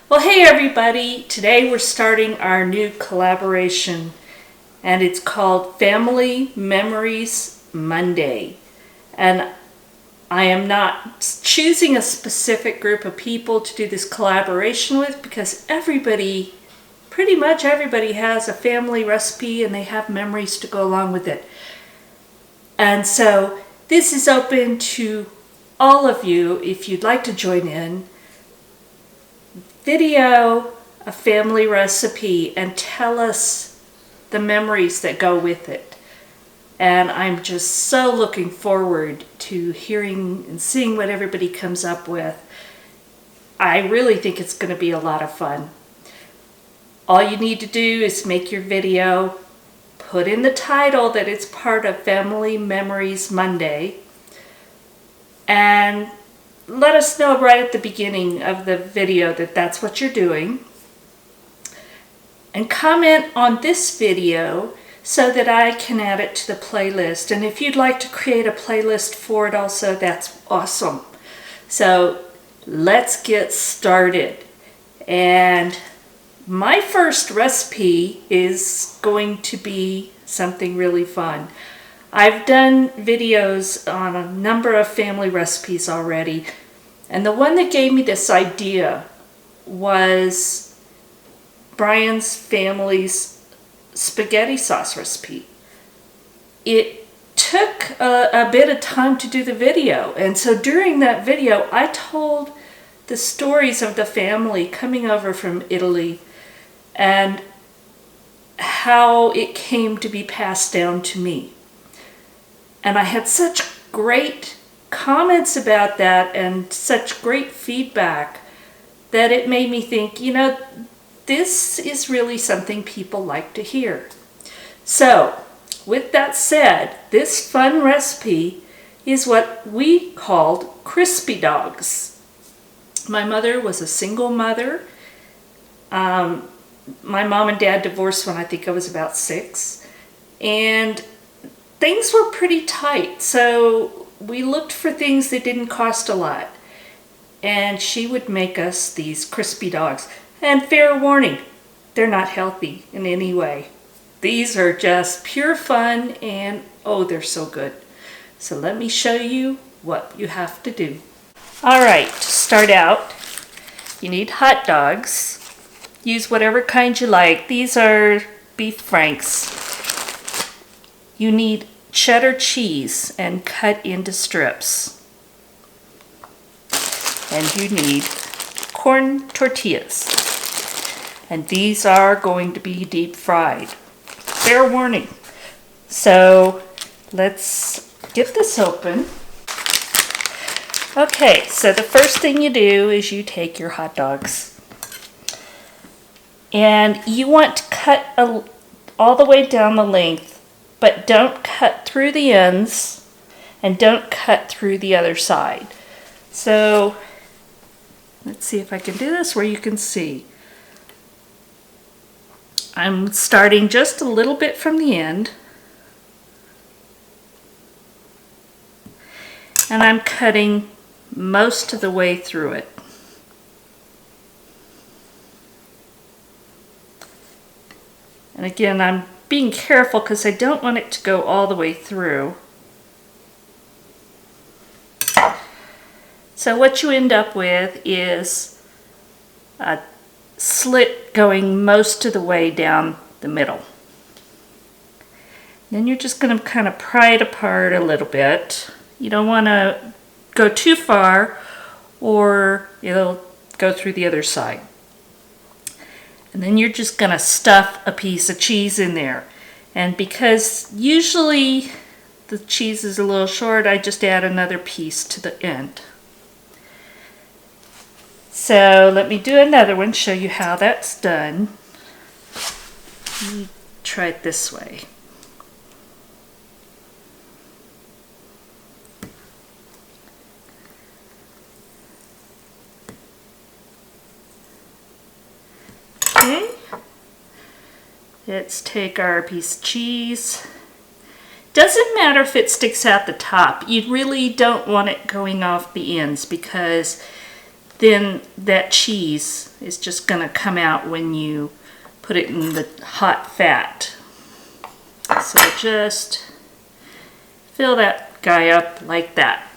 Well, hey everybody! Today we're starting our new collaboration and it's called Family Memories Monday. And I am not choosing a specific group of people to do this collaboration with because pretty much everybody has a family recipe and they have memories to go along with it. And so this is open to all of you if you'd like to join in. Video a family recipe and tell us the memories that go with it. And I'm just so looking forward to hearing and seeing what everybody comes up with. I really think it's going to be a lot of fun. All you need to do is make your video, put in the title that it's part of Family Memories Monday, and let us know right at the beginning of the video that that's what you're doing. And comment on this video so that I can add it to the playlist. And if you'd like to create a playlist for it also, that's awesome. So let's get started. And my first recipe is going to be something really fun. I've done videos on a number of family recipes already, and the one that gave me this idea was Brian's family's spaghetti sauce recipe. It took a bit of time to do the video, and so during that video I told the stories of the family coming over from Italy and how it came to be passed down to me. And I had such great comments about that and such great feedback that it made me think, you know, this is really something people like to hear. So, with that said, this fun recipe is what we called crispy dogs. My mother was a single mother. My mom and dad divorced when I think I was about 6. And things were pretty tight, so we looked for things that didn't cost a lot. And she would make us these crispy dogs. And fair warning, they're not healthy in any way. These are just pure fun and oh, they're so good. So let me show you what you have to do. All right, to start out, you need hot dogs. Use whatever kind you like. These are beef franks. You need cheddar cheese and cut into strips. And you need corn tortillas. And these are going to be deep fried. Fair warning. So let's get this open. Okay, so the first thing you do is you take your hot dogs. And you want to cut all the way down the length, but don't cut through the ends and don't cut through the other side. So let's see if I can do this where you can see. I'm starting just a little bit from the end, and I'm cutting most of the way through it. And again, I'm being careful because I don't want it to go all the way through. So what you end up with is a slit going most of the way down the middle. Then you're just going to kind of pry it apart a little bit. You don't want to go too far or it'll go through the other side. And then you're just going to stuff a piece of cheese in there. And because usually the cheese is a little short, I just add another piece to the end. So let me do another one, show you how that's done. Let me try it this way. Okay, let's take our piece of cheese. Doesn't matter if it sticks out the top. You really don't want it going off the ends because then that cheese is just going to come out when you put it in the hot fat. So just fill that guy up like that.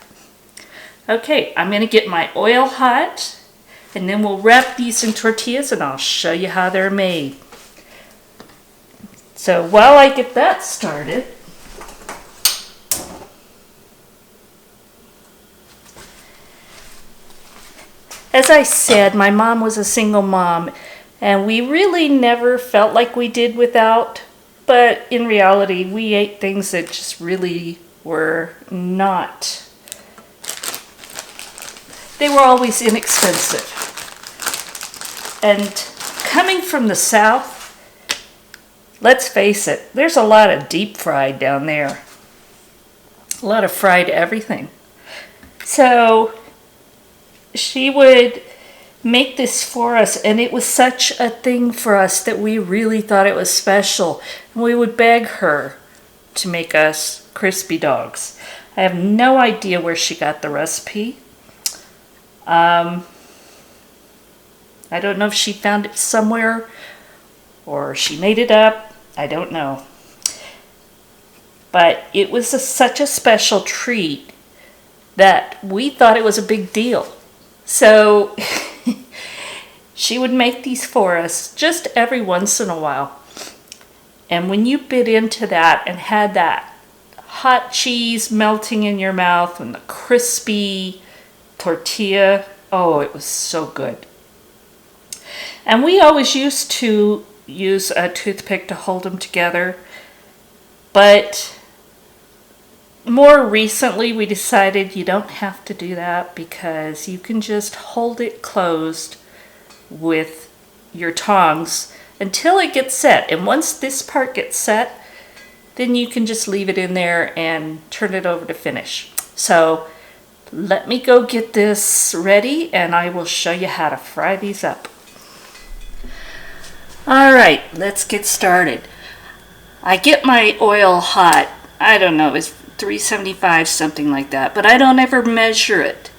Okay, I'm going to get my oil hot, and then we'll wrap these in tortillas and I'll show you how they're made. So while I get that started, as I said, my mom was a single mom, and we really never felt like we did without, but in reality, we ate things that just really were not. They were always inexpensive. And coming from the South, let's face it, there's a lot of deep fried down there. A lot of fried everything. So she would make this for us, and it was such a thing for us that we really thought it was special. And we would beg her to make us crispy dogs. I have no idea where she got the recipe. I don't know if she found it somewhere or she made it up. I don't know. But it was such a special treat that we thought it was a big deal. So she would make these for us just every once in a while. And when you bit into that and had that hot cheese melting in your mouth and the crispy tortilla, oh, it was so good. And we always used to use a toothpick to hold them together, but more recently we decided you don't have to do that because you can just hold it closed with your tongs until it gets set. And once this part gets set, then you can just leave it in there and turn it over to finish. So let me go get this ready and I will show you how to fry these up. All right, let's get started. I get my oil hot. I don't know, it's 375, something like that, but I don't ever measure it.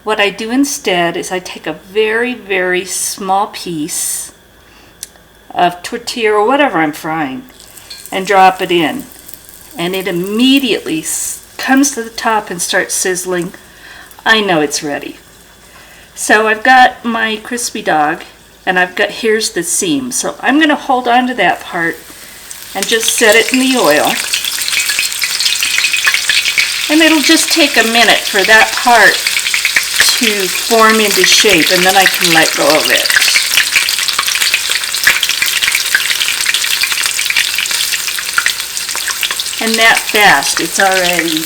What I do instead is I take a very, very small piece of tortilla or whatever I'm frying and drop it in. And it immediately comes to the top and starts sizzling. I know it's ready. So I've got my crispy dog, and here's the seam. So I'm going to hold on to that part and just set it in the oil. And it'll just take a minute for that part to form into shape, and then I can let go of it. And that fast, it's already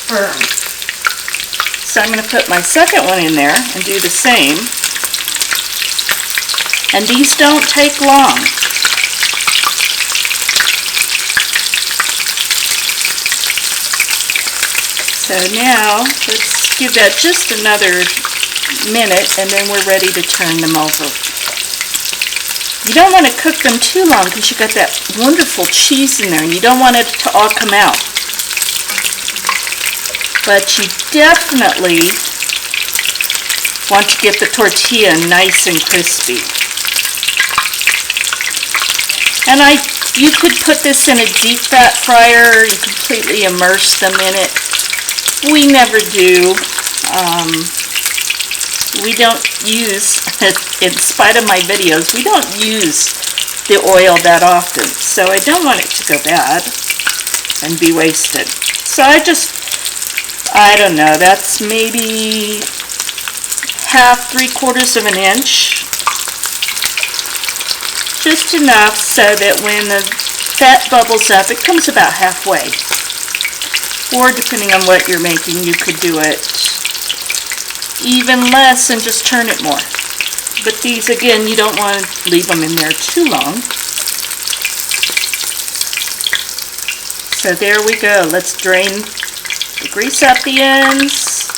firm. So I'm going to put my second one in there and do the same. And these don't take long. So now let's give that just another minute and then we're ready to turn them over. You don't want to cook them too long because you've got that wonderful cheese in there and you don't want it to all come out. But you definitely want to get the tortilla nice and crispy. And you could put this in a deep fat fryer and completely immerse them in it. We never do. We don't use, in spite of my videos, we don't use the oil that often. So I don't want it to go bad and be wasted. So I don't know, that's maybe half, 3/4 of an inch. Just enough so that when the fat bubbles up, it comes about halfway. Or depending on what you're making, you could do it even less and just turn it more. But these, again, you don't want to leave them in there too long. So there we go. Let's drain the grease out the ends.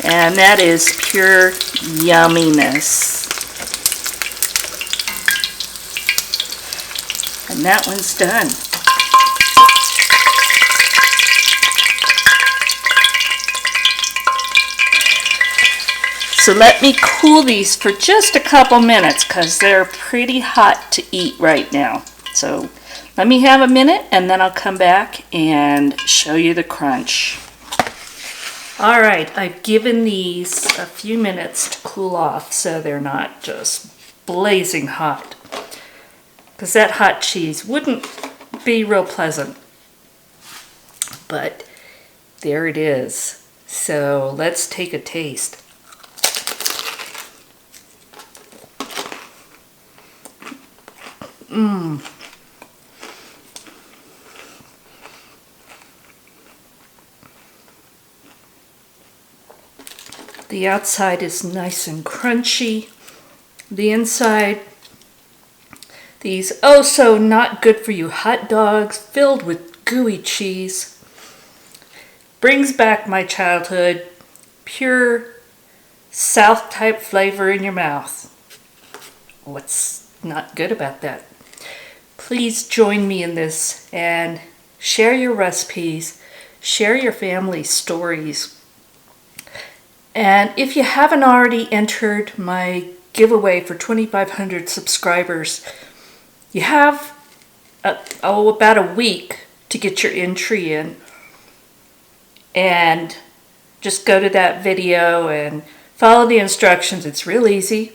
And that is pure yumminess. And that one's done. So let me cool these for just a couple minutes because they're pretty hot to eat right now. So let me have a minute and then I'll come back and show you the crunch. All right, I've given these a few minutes to cool off so they're not just blazing hot, because that hot cheese wouldn't be real pleasant. But there it is. So let's take a taste. The outside is nice and crunchy. The inside, these oh so not good for you hot dogs filled with gooey cheese. Brings back my childhood. Pure South type flavor in your mouth. What's not good about that? Please join me in this and share your recipes, share your family stories. And if you haven't already entered my giveaway for 2,500 subscribers, you have about a week to get your entry in. And just go to that video and follow the instructions. It's real easy.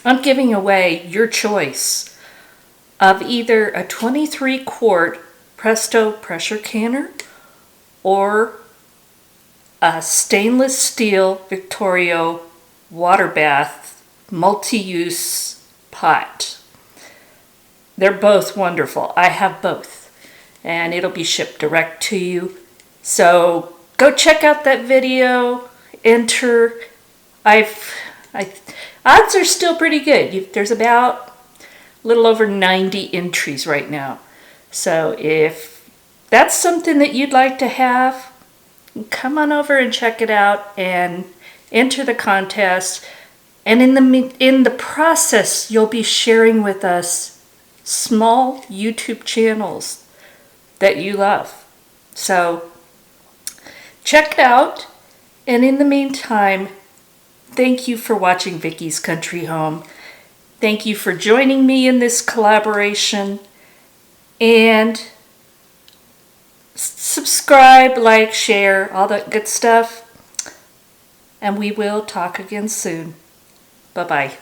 I'm giving away your choice of either a 23 quart Presto pressure canner or a stainless steel Victorio water bath multi-use pot. They're both wonderful. I have both, and it'll be shipped direct to you. So go check out that video. Enter. Odds are still pretty good. There's about a little over 90 entries right now. So if that's something that you'd like to have, come on over and check it out and enter the contest. And in the process, you'll be sharing with us small YouTube channels that you love. So check it out. And in the meantime, thank you for watching Vickie's Country Home. Thank you for joining me in this collaboration. And subscribe, like, share, all that good stuff. And we will talk again soon. Bye-bye.